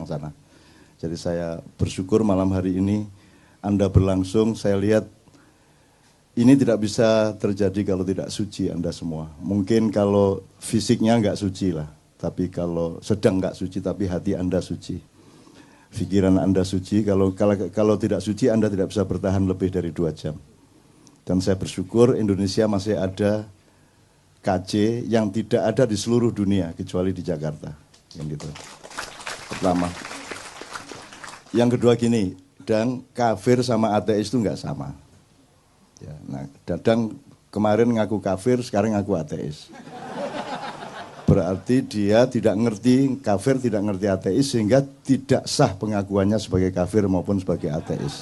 sana. Jadi saya bersyukur malam hari ini Anda berlangsung, saya lihat ini tidak bisa terjadi kalau tidak suci Anda semua. Mungkin kalau fisiknya nggak suci lah, tapi kalau sedang nggak suci, tapi hati Anda suci. Pikiran Anda suci, kalau tidak suci Anda tidak bisa bertahan lebih dari 2 jam. Dan saya bersyukur Indonesia masih ada KC yang tidak ada di seluruh dunia, kecuali di Jakarta. Yang gitu. Pertama. Yang kedua gini, dan kafir sama ateis itu nggak sama. Ya, nah, Dadang kemarin ngaku kafir, sekarang ngaku ateis. Berarti dia tidak ngerti kafir, tidak ngerti ateis, sehingga tidak sah pengakuannya sebagai kafir maupun sebagai ateis.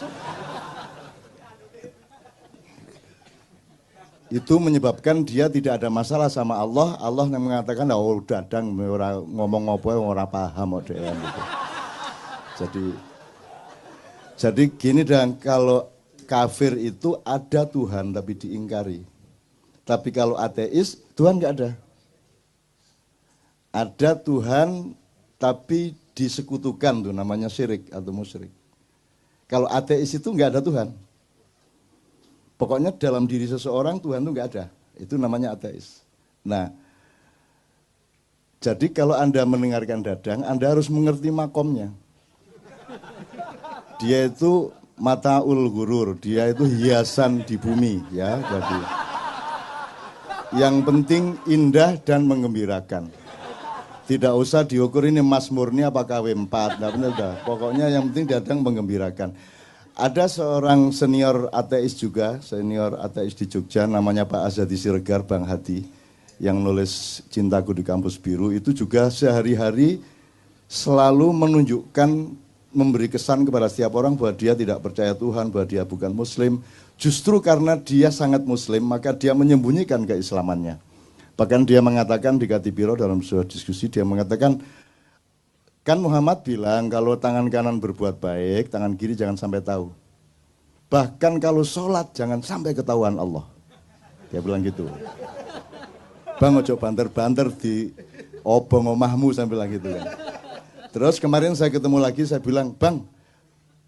Itu menyebabkan dia tidak ada masalah sama Allah. Allah yang mengatakan, oh Dadang ngomong apa orang paham gitu. Jadi gini, dan kalau kafir itu ada Tuhan tapi diingkari. Tapi kalau ateis, Tuhan nggak ada. Ada Tuhan tapi disekutukan, tuh namanya syirik atau musyrik. Kalau ateis itu nggak ada Tuhan. Pokoknya dalam diri seseorang Tuhan itu nggak ada. Itu namanya ateis. Nah, jadi kalau Anda mendengarkan Dadang, Anda harus mengerti makomnya. Dia itu mataul ghurur, dia itu hiasan di bumi, ya. Jadi yang penting indah dan menggembirakan. Tidak usah diukur ini Mas Murni apa KW4, nah benar dah. Pokoknya yang penting Dadang menggembirakan. Ada seorang senior ateis juga, senior ateis di Jogja, namanya Pak Azadi Siregar, Bang Hadi, yang nulis Cintaku di Kampus Biru, itu juga sehari-hari selalu menunjukkan, memberi kesan kepada setiap orang bahwa dia tidak percaya Tuhan, bahwa dia bukan Muslim. Justru karena dia sangat Muslim, maka dia menyembunyikan keislamannya. Bahkan dia mengatakan di Katipiro dalam sebuah diskusi, dia mengatakan, kan Muhammad bilang kalau tangan kanan berbuat baik, tangan kiri jangan sampai tahu. Bahkan kalau sholat jangan sampai ketahuan Allah. Dia bilang gitu. Bang ojo banter-banter di obong omahmu, saya bilang gitu kan. Terus kemarin saya ketemu lagi, saya bilang, Bang,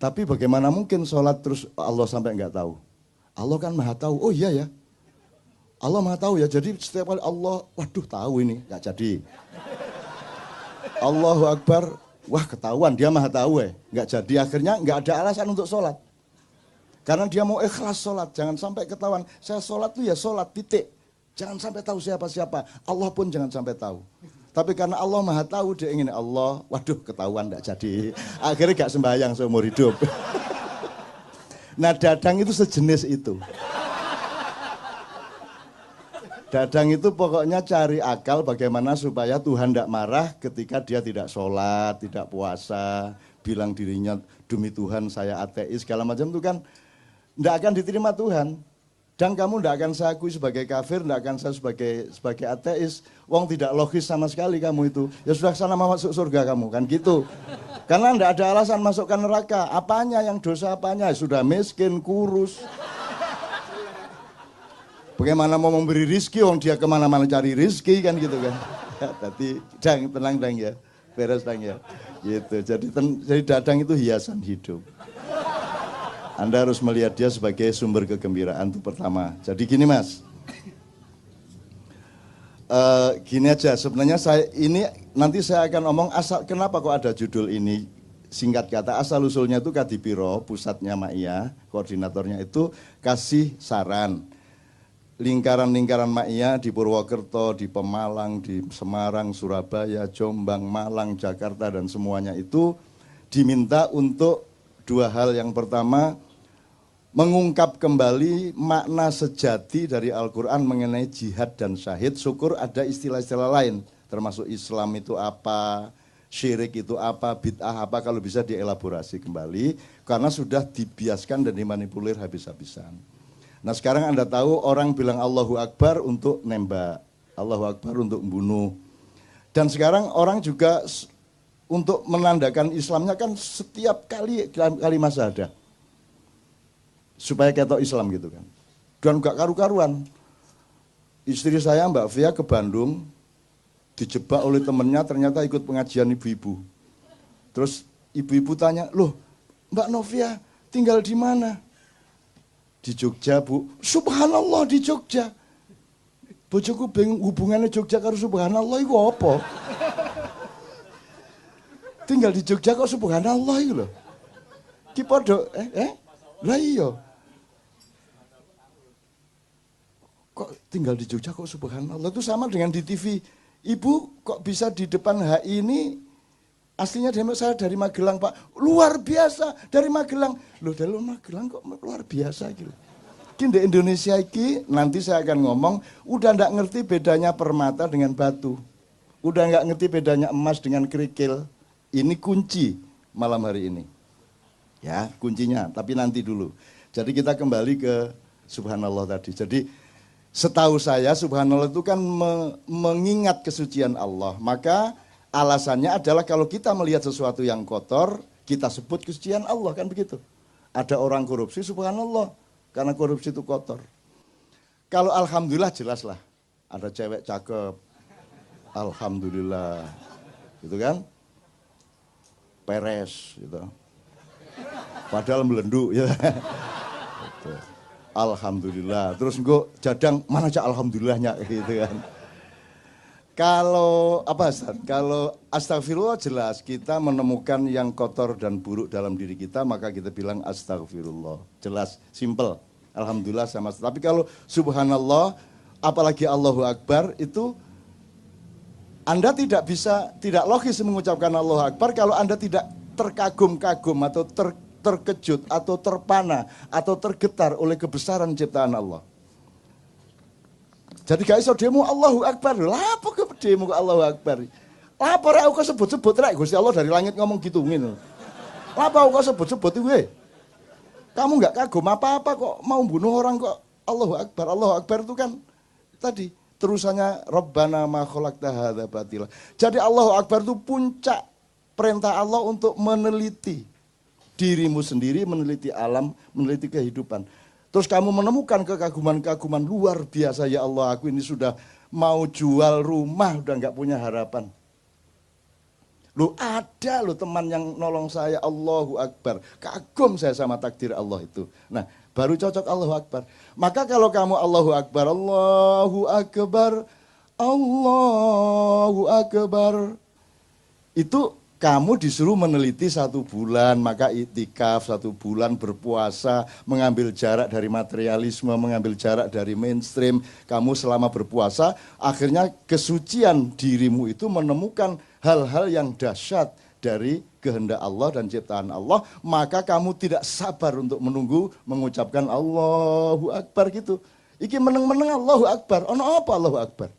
tapi bagaimana mungkin sholat terus Allah sampai nggak tahu? Allah kan maha tahu. Oh iya ya, Allah maha tahu ya, jadi setiap kali Allah, waduh tahu ini, nggak jadi. Allahu Akbar, wah ketahuan, dia maha tahu nggak jadi, akhirnya nggak ada alasan untuk sholat. Karena dia mau ikhlas sholat, jangan sampai ketahuan. Saya sholat tuh ya sholat, titik. Jangan sampai tahu siapa-siapa, Allah pun jangan sampai tahu. Tapi karena Allah maha tahu, dia ingin Allah, waduh ketahuan enggak jadi. Akhirnya gak sembahyang seumur hidup. Nah Dadang itu sejenis itu. Dadang itu pokoknya cari akal bagaimana supaya Tuhan tidak marah ketika dia tidak sholat, tidak puasa, bilang dirinya demi Tuhan saya ateis, segala macam itu kan tidak akan diterima Tuhan. Dan kamu tidak akan saya akui sebagai kafir, tidak akan saya sebagai ateis. Wong tidak logis sama sekali kamu itu. Ya sudah sana masuk surga kamu, kan gitu. Karena tidak ada alasan masukkan neraka. Apanya yang dosa apanya? Sudah miskin, kurus. Bagaimana mau memberi rizki, wong dia kemana-mana cari rizki kan gitu kan. Ya, tapi tenang ya, beres ya. Gitu. Jadi Dadang itu hiasan hidup. Anda harus melihat dia sebagai sumber kegembiraan itu pertama. Jadi gini Mas, gini aja sebenarnya nanti saya akan ngomong asal kenapa kok ada judul ini. Singkat kata asal usulnya itu Kadipiro, pusatnya Ma'iyah, koordinatornya itu kasih saran. Lingkaran-lingkaran Ma'iyah di Purwokerto, di Pemalang, di Semarang, Surabaya, Jombang, Malang, Jakarta dan semuanya itu diminta untuk 2 hal. Yang pertama, mengungkap kembali makna sejati dari Al-Quran mengenai jihad dan syahid. Syukur ada istilah-istilah lain, termasuk Islam itu apa, syirik itu apa, bid'ah apa, kalau bisa dielaborasi kembali, karena sudah dibiaskan dan dimanipulir habis-habisan. Nah sekarang Anda tahu orang bilang Allahu Akbar untuk nembak, Allahu Akbar untuk membunuh. Dan sekarang orang juga untuk menandakan Islamnya kan setiap kali masa ada. Supaya ketok Islam gitu kan. Dan gak karu-karuan. Istri saya Mbak Fia ke Bandung, dijebak oleh temennya ternyata ikut pengajian ibu-ibu. Terus ibu-ibu tanya, loh Mbak Novia tinggal di mana? Di Jogja Bu. Subhanallah di Jogja. Bojoku bingung hubungannya Jogja karo subhanallah itu apa? Tinggal di Jogja kok subhanallah itu loh. Ki podo lah iya. Kok tinggal di Jogja kok subhanallah, itu sama dengan di TV. Ibu kok bisa di depan HI ini, aslinya saya dari Magelang Pak. Luar biasa dari Magelang. Loh dari Magelang kok luar biasa gitu. Di Indonesia ini nanti saya akan ngomong, udah nggak ngerti bedanya permata dengan batu. Udah nggak ngerti bedanya emas dengan kerikil. Ini kunci malam hari ini. Ya, kuncinya, tapi nanti dulu. Jadi kita kembali ke subhanallah tadi. Jadi setahu saya subhanallah itu kan mengingat kesucian Allah. Maka alasannya adalah kalau kita melihat sesuatu yang kotor, kita sebut kesucian Allah, kan begitu. Ada orang korupsi subhanallah. Karena korupsi itu kotor. Kalau alhamdulillah jelas lah. Ada cewek cakep. Alhamdulillah. Gitu kan. Peres. Gitu. Padahal melenduk. Ya. Gitu. Alhamdulillah. Terus gue jadang, mana cak alhamdulillahnya. Gitu kan. Kalau apa Ustaz? Kalau astagfirullah jelas kita menemukan yang kotor dan buruk dalam diri kita, maka kita bilang astagfirullah. Jelas, simple. Alhamdulillah sama. Tapi kalau subhanallah, apalagi Allahu Akbar, itu Anda tidak logis mengucapkan Allahu Akbar kalau Anda tidak terkagum-kagum atau terkejut atau terpana atau tergetar oleh kebesaran ciptaan Allah. Jadi gak iso demo Allahu Akbar. Lah apa ke demo Allahu Akbar? Lah apa rek kok sebut-sebut rek Gusti Allah dari langit ngomong gitu ngene. Lah apa kok sebut-sebut iki? Kamu enggak kagum apa-apa kok mau bunuh orang kok Allahu Akbar. Allahu Akbar itu kan tadi terusannya Rabbana ma khalaqta hadza batila. Jadi Allahu Akbar itu puncak perintah Allah untuk meneliti dirimu sendiri, meneliti alam, meneliti kehidupan. Terus kamu menemukan kekaguman-kekaguman luar biasa, ya Allah aku ini sudah mau jual rumah, udah nggak punya harapan. Loh ada loh teman yang nolong saya, Allahu Akbar. Kagum saya sama takdir Allah itu. Nah baru cocok Allahu Akbar. Maka kalau kamu Allahu Akbar, Allahu Akbar, Allahu Akbar. Itu kamu disuruh meneliti 1 bulan, maka iktikaf 1 bulan berpuasa, mengambil jarak dari materialisme, mengambil jarak dari mainstream. Kamu selama berpuasa, akhirnya kesucian dirimu itu menemukan hal-hal yang dahsyat dari kehendak Allah dan ciptaan Allah. Maka kamu tidak sabar untuk menunggu mengucapkan Allahu Akbar gitu. Iki meneng-meneng Allahu Akbar, ono apa Allahu Akbar?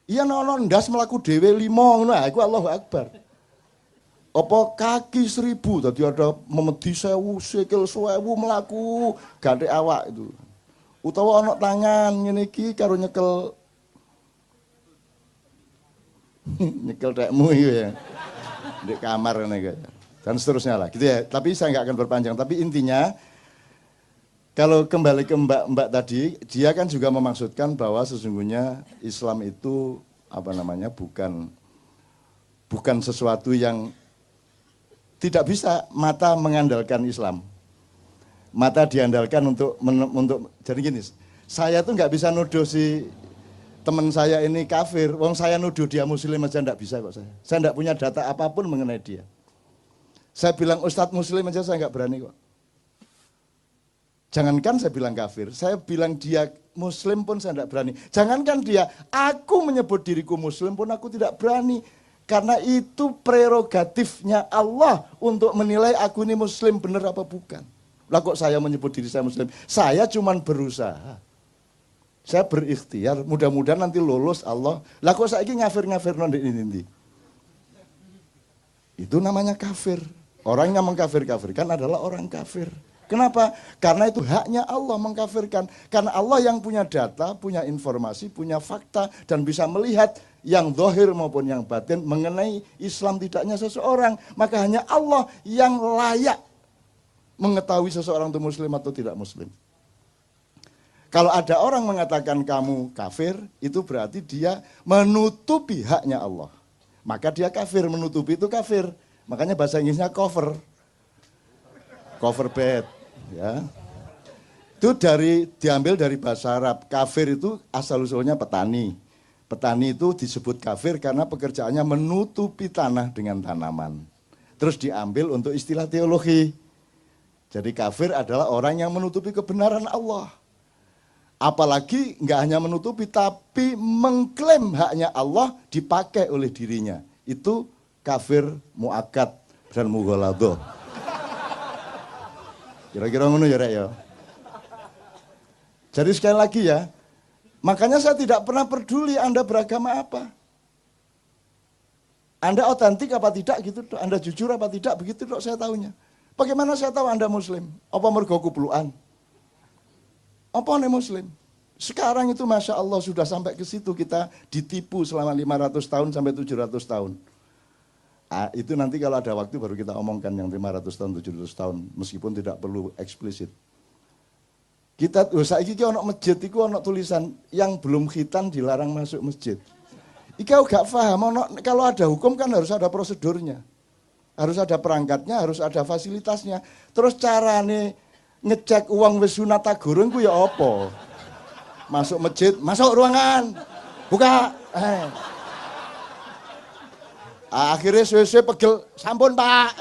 Iya nono ndas melaku dewe 5 ngono iku Allahu Akbar. Apa kaki 1000 tadi ada memedi 1000 sikil 1000 melaku gandhe awak itu. Utawa ana tangan ngene iki karo nyekel nyekel tekmu iki ya. Di kamar ngene iki. Dan seterusnya lah gitu ya. Tapi saya nggak akan berpanjang, tapi intinya kalau kembali ke Mbak tadi, dia kan juga memaksudkan bahwa sesungguhnya Islam itu bukan sesuatu yang tidak bisa mata mengandalkan Islam. Mata diandalkan untuk jadi gini, saya tuh nggak bisa nuduh si teman saya ini kafir, wong saya nuduh dia muslim aja nggak bisa kok saya. Saya nggak punya data apapun mengenai dia. Saya bilang Ustadz muslim aja saya nggak berani kok. Jangankan saya bilang kafir, saya bilang dia muslim pun saya tidak berani. Jangankan dia, aku menyebut diriku muslim pun aku tidak berani. Karena itu prerogatifnya Allah untuk menilai aku ini muslim benar apa bukan. Lah kok saya menyebut diri saya muslim? Saya cuma berusaha. Saya berikhtiar, mudah-mudahan nanti lulus Allah. Lah kok saya ini ngafir-ngafir ini. Itu namanya kafir. Orang yang mengkafir-kafirkan adalah orang kafir. Kenapa? Karena itu haknya Allah mengkafirkan. Karena Allah yang punya data, punya informasi, punya fakta, dan bisa melihat yang zahir maupun yang batin mengenai Islam tidaknya seseorang. Maka hanya Allah yang layak mengetahui seseorang itu muslim atau tidak muslim. Kalau ada orang mengatakan kamu kafir, itu berarti dia menutupi haknya Allah. Maka dia kafir, menutupi itu kafir. Makanya bahasa Inggrisnya cover bed, ya. Itu diambil dari bahasa Arab. Kafir itu asal-usulnya petani. Petani itu disebut kafir karena pekerjaannya menutupi tanah dengan tanaman. Terus diambil untuk istilah teologi. Jadi kafir adalah orang yang menutupi kebenaran Allah. Apalagi nggak hanya menutupi, tapi mengklaim haknya Allah dipakai oleh dirinya. Itu kafir mu'akkad dan mughaladah. Kira-kira ngono ya, Rek ya. Jadi sekali lagi ya, makanya saya tidak pernah peduli Anda beragama apa. Anda otentik apa tidak gitu, Anda jujur apa tidak, begitu dok saya tahunya. Bagaimana saya tahu Anda Muslim? Apa mergo kupluan? Apa nih Muslim? Sekarang itu Masya Allah sudah sampai ke situ kita ditipu selama 500 tahun sampai 700 tahun. Itu nanti kalau ada waktu baru kita omongkan yang 500 tahun, 700 tahun, meskipun tidak perlu eksplisit. Kita saiki iki ana masjid iku ana tulisan yang belum khitan dilarang masuk masjid. Iki aku gak paham, kalau ada hukum kan harus ada prosedurnya. Harus ada perangkatnya, harus ada fasilitasnya. Terus carane ngecek uang wis sunat ta gurung ku ya apa? Masuk masjid, masuk ruangan. Buka. Akhirnya suwe-suwe pegel, sampun Pak.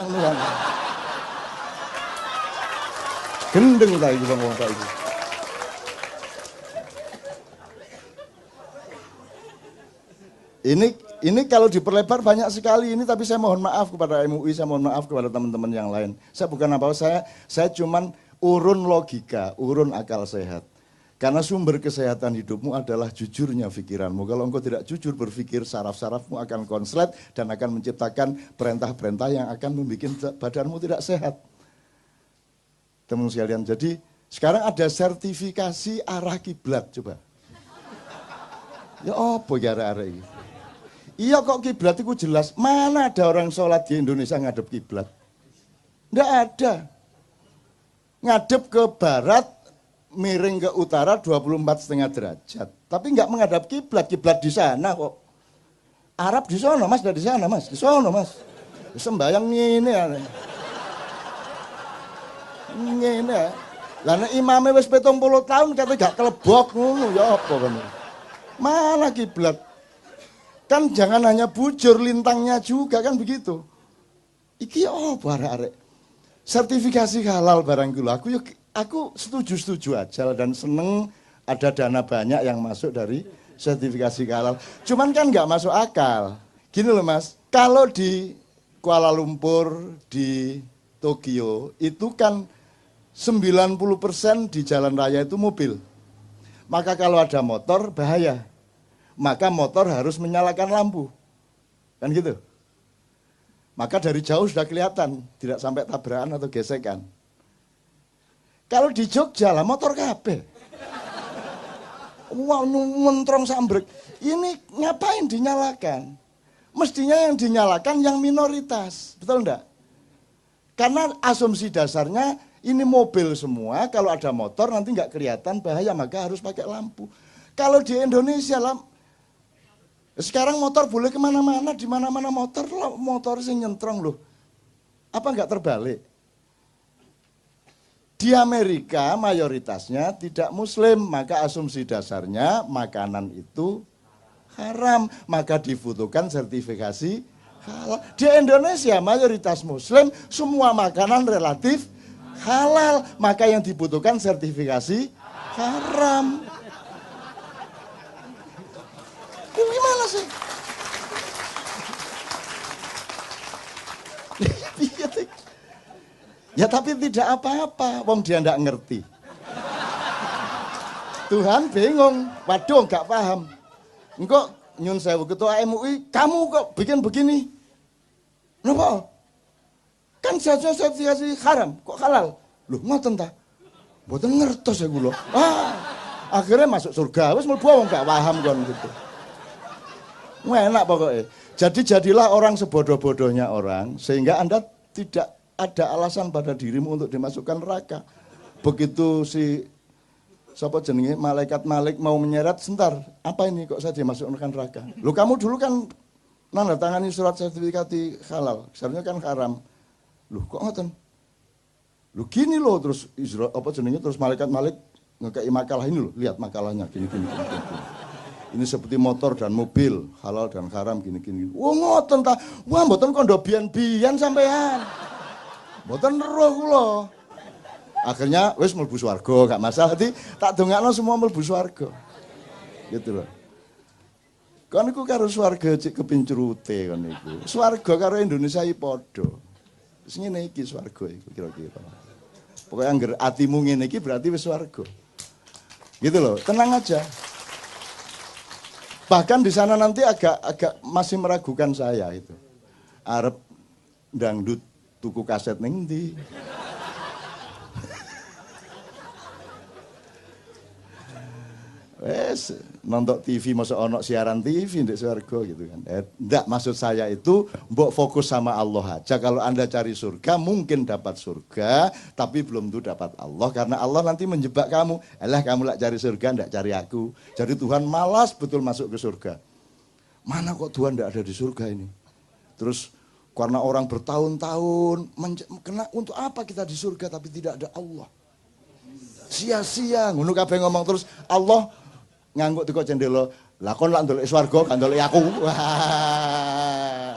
Gendeng ta iki wong kok iki. Ini kalau diperlebar banyak sekali ini, tapi saya mohon maaf kepada MUI, saya mohon maaf kepada teman-teman yang lain. Saya bukan apa-apa, saya cuman urun logika, urun akal sehat. Karena sumber kesehatan hidupmu adalah jujurnya pikiranmu. Kalau engkau tidak jujur berpikir, saraf-sarafmu akan konslet dan akan menciptakan perintah-perintah yang akan membuat badanmu tidak sehat. Teman sekalian, jadi sekarang ada sertifikasi arah kiblat, coba. Ya apa gara-gara ini? Iya kok kiblat itu jelas. Mana ada orang sholat di Indonesia ngadep kiblat? Nggak ada. Ngadep ke barat, miring ke utara 24,5 derajat. Tapi nggak menghadap kiblat. Kiblat di sana kok. Arab di sana Mas, dari sana Mas. Di sana Mas. Sembayang ini ya. Ini ya. Karena imamnya wis 70 tahun kata gak kelebok ngono ya apa kan. Mana kiblat? Kan jangan hanya bujur lintangnya juga kan begitu. Iki apa arek-arek? Sertifikasi halal barang kula. Aku setuju aja dan seneng ada dana banyak yang masuk dari sertifikasi halal. Cuman kan nggak masuk akal. Gini loh Mas, kalau di Kuala Lumpur, di Tokyo itu kan 90% di jalan raya itu mobil. Maka kalau ada motor bahaya. Maka motor harus menyalakan lampu. Kan gitu. Maka dari jauh sudah kelihatan, tidak sampai tabrakan atau gesekan. Kalau di Jogja lah motor kabeh. Wah, mentrong sambrek. Ini ngapain dinyalakan? Mestinya yang dinyalakan yang minoritas, betul enggak? Karena asumsi dasarnya ini mobil semua, kalau ada motor nanti nggak kelihatan bahaya, maka harus pakai lampu. Kalau di Indonesia lah, sekarang motor boleh kemana-mana, di mana-mana motor sing nyentrong loh. Apa nggak terbalik? Di Amerika mayoritasnya tidak Muslim, maka asumsi dasarnya makanan itu haram, maka dibutuhkan sertifikasi halal. Di Indonesia mayoritas Muslim, semua makanan relatif halal, maka yang dibutuhkan sertifikasi haram. Gimana sih? Ya tapi tidak apa-apa, wong dia ndak ngerti. Tuhan bingung, waduh nggak paham. Engkau nyun sewu ketua MUI, kamu kok bikin begini? Kenapa? Kan seharusnya sertifikasi haram, kok halal? Loh ngoten ta? Mboten ngertos ya kula. Akhirnya masuk surga, wis mlebu wong gak paham kon gitu. Enak pokoknya. Jadi jadilah orang sebodoh-bodohnya orang, sehingga Anda tidak ada alasan pada dirimu untuk dimasukkan neraka. Begitu si siapa jenenge malaikat Malik mau menyeret, sebentar, apa ini kok saya dimasukkan neraka? Loh kamu dulu kan nanda tangani surat sertifikat halal, sebenarnya kan haram. Loh kok ngoten? Loh gini loh, terus terus malaikat ngekei makalah ini loh, lihat makalahnya gini. Ini seperti motor dan mobil, halal dan haram gini. Wah ngoten ta. Wah mboten kondo bian-bian sampean. Mboten roh kula. Akhirnya wis mlebu swarga, gak masalah. Tak dongakno semua mlebu swarga. Gitu loh. Kan iku karo swarga cek kepincurute kan iku. Swarga karo Indonesia iki padha. Wis ngene iki swarga iku kira-kira. Pokoknya angger atimu ngene iki berarti wis swarga. Gitu loh, tenang aja. Bahkan di sana nanti agak masih meragukan saya itu. Arep dangdut tuku kaset ning ndi? Wes nonton TV masuk ono siaran TV ndek surga gitu kan. Enggak, maksud saya itu mbok fokus sama Allah aja. Kalau Anda cari surga mungkin dapat surga, tapi belum tentu dapat Allah karena Allah nanti menjebak kamu. Alah kamu lak cari surga ndak cari aku. Jadi Tuhan malas betul masuk ke surga. Mana kok Tuhan ndak ada di surga ini? Terus karena orang bertahun-tahun kena untuk apa kita di surga tapi tidak ada Allah? Sia-sia ngono kabeh ngomong terus Allah ngangguk teko cendela, lah kon lak ndelok swarga kan ndelok aku. Wah.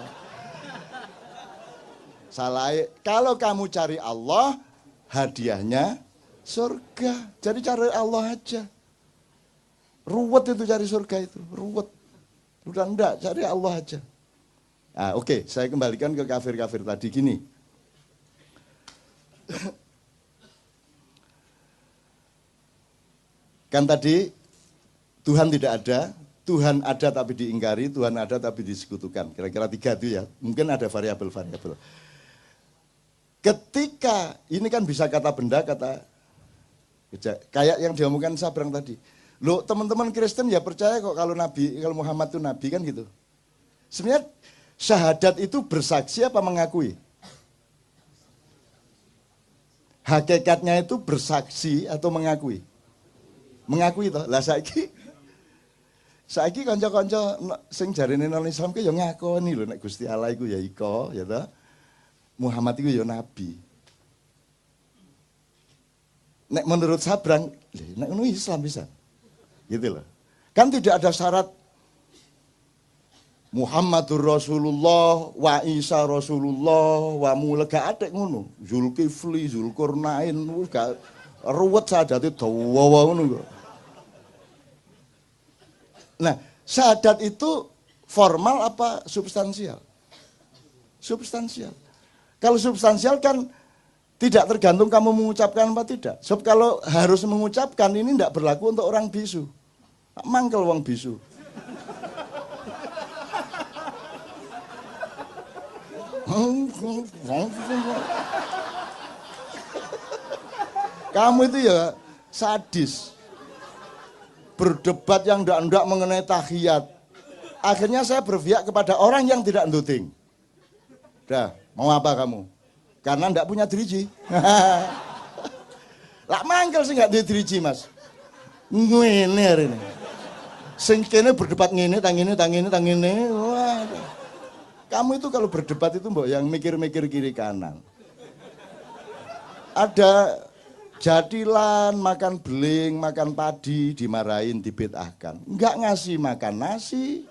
Salah. Kalau kamu cari Allah, hadiahnya surga. Jadi cari Allah aja. Ruwet itu cari surga itu, ruwet. Udah enggak, cari Allah aja. Nah, oke, saya kembalikan ke kafir-kafir tadi gini. Kan tadi Tuhan tidak ada, Tuhan ada tapi diingkari, Tuhan ada tapi disekutukan. Kira-kira 3 itu ya, mungkin ada variabel-variabel. Ketika, ini kan bisa kata benda, kata kayak yang diomongkan Sabrang tadi. Loh teman-teman Kristen ya percaya kok kalau Muhammad itu Nabi kan gitu. Sebenarnya syahadat itu bersaksi apa mengakui? Hakikatnya itu bersaksi atau mengakui? Mengakui toh. Lah saiki kanca-kanca sing jarene nang Islam ki ya ngakoni lho nek Gusti Allah iku ya iko, ya toh. Muhammad iku ya nabi. Nek menurut Sabrang, nek ngono Islam bisa. Gitu loh. Kan tidak ada syarat Muhammadur Rasulullah, wa Isa Rasulullah, wa mulega atik ngono. Zulkifli, Zulkarnain, gak ruwet sadate dawa ngono kok. Nah, syahadat itu formal apa substansial? Substansial. Kalau substansial kan tidak tergantung kamu mengucapkan apa tidak. Sebab kalau harus mengucapkan ini tidak berlaku untuk orang bisu. Mangkel wong bisu. Kamu itu ya sadis. Berdebat yang ndak mengenai tahiyat. Akhirnya saya berpihak kepada orang yang tidak nduting. Dah, mau apa kamu? Karena ndak punya driji. Lah mangkel sih nggak driji, Mas. Ngene hari ini. Sing kene berdebat ngene, tang ngene. Wah. Kamu itu kalau berdebat itu mbok yang mikir-mikir kiri kanan. Ada jadilan, makan beling, makan padi, dimarahin, dibedahkan. Enggak ngasih makan nasi.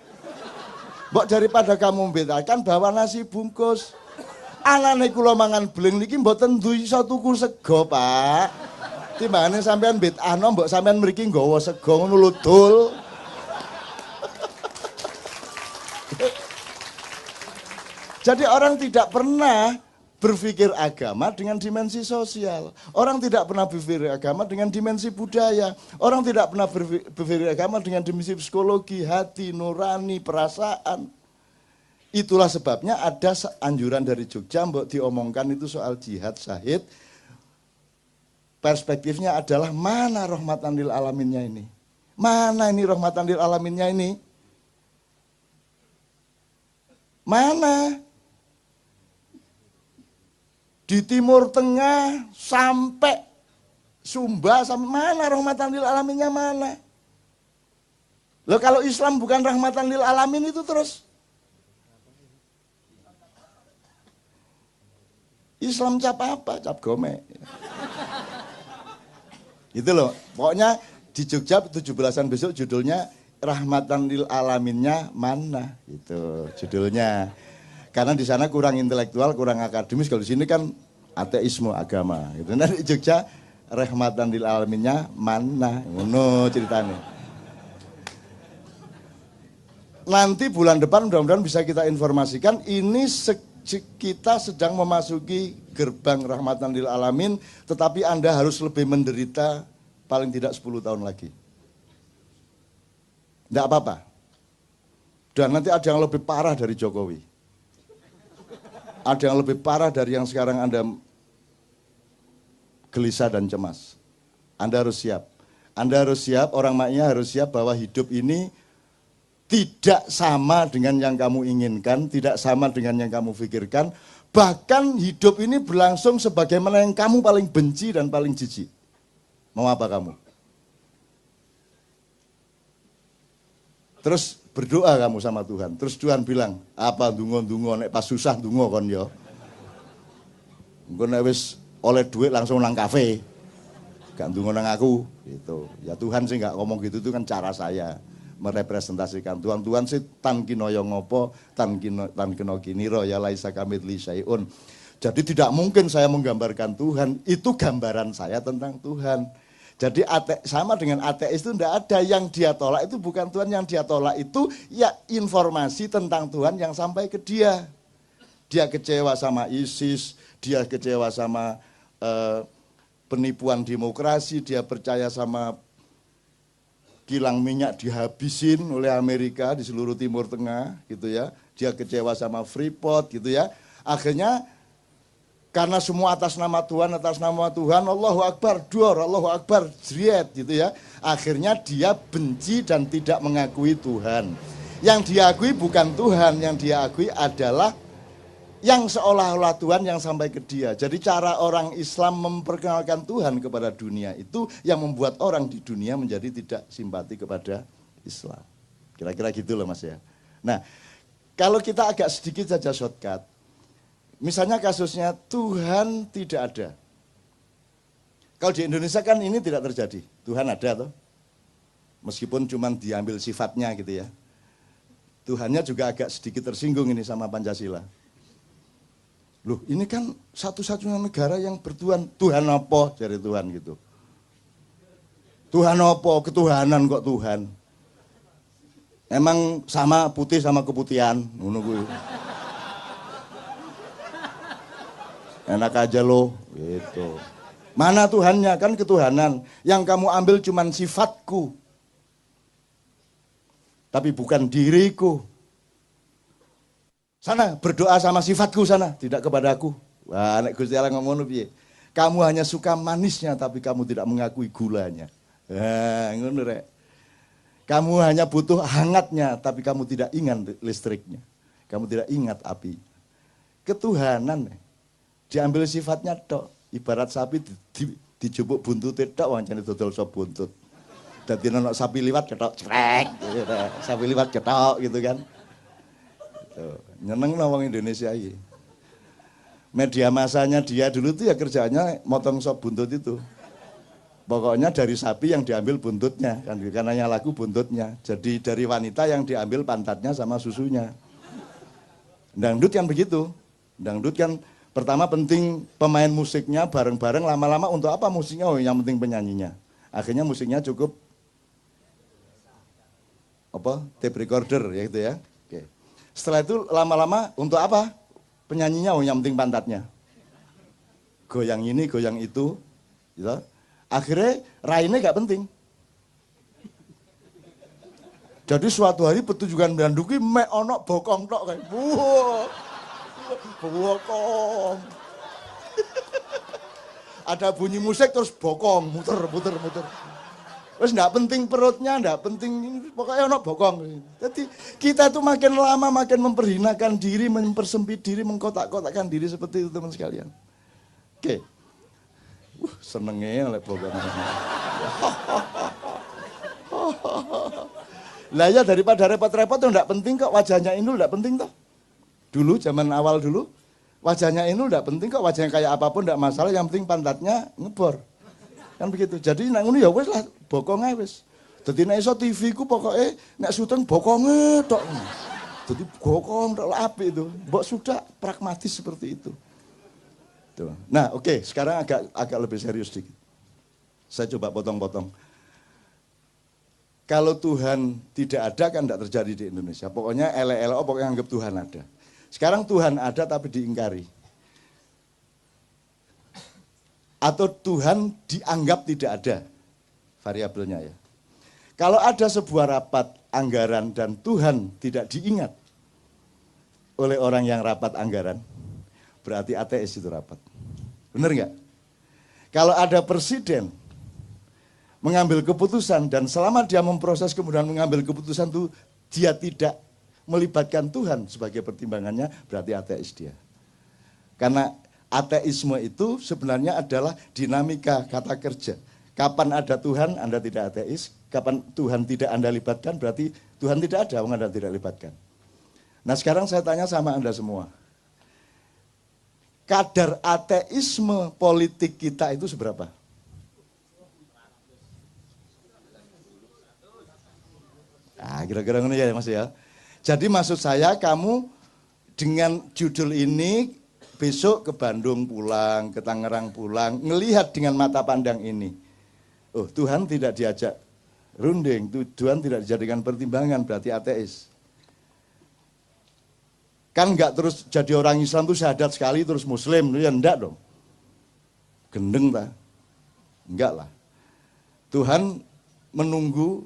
Mbok daripada kamu membedahkan, bawa nasi bungkus. Anane kula mangan beling niki mboten iso tuku sego, Pak. Timbangane sampean bedahno mbok sampean mriki nggawa sego ngono lho, Dul. Jadi orang tidak pernah berpikir agama dengan dimensi sosial. Orang tidak pernah berpikir agama dengan dimensi budaya. Orang tidak pernah berpikir agama dengan dimensi psikologi, hati, nurani, perasaan. Itulah sebabnya ada anjuran dari Jogja, mbok diomongkan itu soal jihad syahid. Perspektifnya adalah mana rahmatan lil alaminnya ini? Mana ini rahmatan lil alaminnya ini? Mana? Di Timur Tengah sampai Sumba, sampai mana rahmatan lil alaminnya mana? Loh kalau Islam bukan rahmatan lil alamin itu terus Islam cap apa? Cap gome. Itu loh. Pokoknya di Jogja 17-an besok judulnya Rahmatan lil Alaminnya mana? Itu judulnya. Karena di sana kurang intelektual, kurang akademis. Kalau di sini kan ateisme agama. Gitu. Nah di Jogja Rahmatan lil Alaminnya mana? Ngono ceritanya. Nanti bulan depan mudah-mudahan bisa kita informasikan ini kita sedang memasuki gerbang Rahmatan lil Alamin, tetapi Anda harus lebih menderita paling tidak 10 tahun lagi. Tidak apa-apa. Dan nanti ada yang lebih parah dari Jokowi. Ada yang lebih parah dari yang sekarang Anda gelisah dan cemas. Anda harus siap. Anda harus siap, orang maknya harus siap bahwa hidup ini tidak sama dengan yang kamu inginkan, tidak sama dengan yang kamu pikirkan. Bahkan hidup ini berlangsung sebagaimana yang kamu paling benci dan paling jijik. Mau apa kamu? Terus berdoa kamu sama Tuhan. Terus Tuhan bilang, apa dungo-dungo, nek pas susah dungo kon yo. Engko nek wis oleh duit langsung nang kafe. Gak dungo nang aku gitu. Ya Tuhan sih gak ngomong gitu, itu kan cara saya merepresentasikan Tuhan. Tuhan sih tan kinoyo ngopo, tan kino kiniro ya laisa kamitsli syai'un. Jadi tidak mungkin saya menggambarkan Tuhan, itu gambaran saya tentang Tuhan. Jadi sama dengan ateis itu tidak ada, yang dia tolak itu bukan Tuhan, yang dia tolak itu ya informasi tentang Tuhan yang sampai ke dia. Dia kecewa sama ISIS, dia kecewa sama penipuan demokrasi, dia percaya sama kilang minyak dihabisin oleh Amerika di seluruh Timur Tengah gitu ya. Dia kecewa sama Freeport gitu ya. Akhirnya karena semua atas nama Tuhan, Allahu Akbar, dor, Allahu Akbar, jriet gitu ya. Akhirnya dia benci dan tidak mengakui Tuhan. Yang diakui bukan Tuhan, yang dia akui adalah yang seolah-olah Tuhan yang sampai ke dia. Jadi cara orang Islam memperkenalkan Tuhan kepada dunia itu yang membuat orang di dunia menjadi tidak simpati kepada Islam. Kira-kira gitu loh Mas ya. Nah, kalau kita agak sedikit saja shortcut, misalnya kasusnya Tuhan tidak ada. Kalau di Indonesia kan ini tidak terjadi. Tuhan ada toh. Meskipun cuma diambil sifatnya gitu ya. Tuhannya juga agak sedikit tersinggung ini sama Pancasila. Loh ini kan satu-satunya negara yang bertuhan. Tuhan apa? Jadi Tuhan gitu. Tuhan apa? Ketuhanan kok Tuhan. Emang sama putih sama keputihan. Ngono kuwi. Enak aja loh. Gitu. Mana Tuhannya? Kan ketuhanan. Yang kamu ambil cuman sifatku. Tapi bukan diriku. Sana berdoa sama sifatku sana, tidak kepadaku. Wah, nek Gusti Allah ngomong piye? Kamu hanya suka manisnya tapi kamu tidak mengakui gulanya. Nah, ngono rek. Kamu hanya butuh hangatnya tapi kamu tidak ingat listriknya. Kamu tidak ingat api. Ketuhanan diambil sifatnya tok. Ibarat sapi dijupuk buntute tok wancane dodol sop buntut. Dadi nek sapi liwat ketok crek, sapi liwat ketok gitu kan. Nyeneng wong Indonesia ini. Media masanya dia dulu tuh ya kerjanya motong sop buntut itu. Pokoknya dari sapi yang diambil buntutnya, kan karena lagu buntutnya. Jadi dari wanita yang diambil pantatnya sama susunya. Dangdut kan begitu. Dangdut kan pertama penting pemain musiknya bareng-bareng, lama-lama untuk apa musiknya? Oh yang penting penyanyinya. Akhirnya musiknya cukup apa? Tape recorder ya gitu ya. Oke. Setelah itu lama-lama untuk apa? Penyanyinya, oh yang penting pantatnya. Goyang ini, goyang itu. Gitu. Akhirnya raine gak penting. Jadi suatu hari petunjukan Banduki mek ono bokong tok kayak. Bokong. Ada bunyi musik terus bokong, muter. Terus enggak penting perutnya, enggak penting pokoknya ono bokong. Jadi kita tuh makin lama makin memperhinakan diri, mempersempit diri, mengkotak-kotakkan diri seperti itu teman sekalian. Oke. Senengnya oleh program ini. Lah ya daripada repot-repot tuh enggak penting kok, wajahnya Inul enggak penting toh. Dulu zaman awal dulu Wajahnya ini enggak penting kok, wajahnya kayak apapun enggak masalah, yang penting pantatnya ngebor. Kan begitu. Jadi nek ngono ya wis lah, bokong ae wis. Dadi nek iso TV ku pokoke nek syuting bokonge tok. Jadi bokong tok apik itu. Mbok sudah pragmatis seperti itu. Tuh. Nah, oke, sekarang agak lebih serius dikit. Saya coba potong-potong. Kalau Tuhan tidak ada kan tidak terjadi di Indonesia. Pokoknya ele-ele pokoknya anggap Tuhan ada. Sekarang Tuhan ada tapi diingkari. Atau Tuhan dianggap tidak ada. Variabelnya ya. Kalau ada sebuah rapat anggaran dan Tuhan tidak diingat oleh orang yang rapat anggaran, berarti ateis itu rapat. Benar nggak? Kalau ada presiden mengambil keputusan dan selama dia memproses kemudian mengambil keputusan itu dia tidak melibatkan Tuhan sebagai pertimbangannya, berarti ateis dia. Karena ateisme itu sebenarnya adalah dinamika kata kerja. Kapan ada Tuhan, Anda tidak ateis. Kapan Tuhan tidak Anda libatkan, berarti Tuhan tidak ada, Anda tidak libatkan. Nah sekarang saya tanya sama Anda semua. Kadar ateisme politik kita itu seberapa? Nah, kira-kira ini ya Mas ya. Jadi maksud saya kamu dengan judul ini besok ke Bandung pulang, ke Tangerang pulang, ngelihat dengan mata pandang ini. Oh, Tuhan tidak diajak runding, Tuhan tidak dijadikan pertimbangan, berarti ateis. Kan enggak terus jadi orang Islam tuh syahadat sekali terus Muslim, ya enggak dong. Gendeng ta? Enggak lah. Tuhan menunggu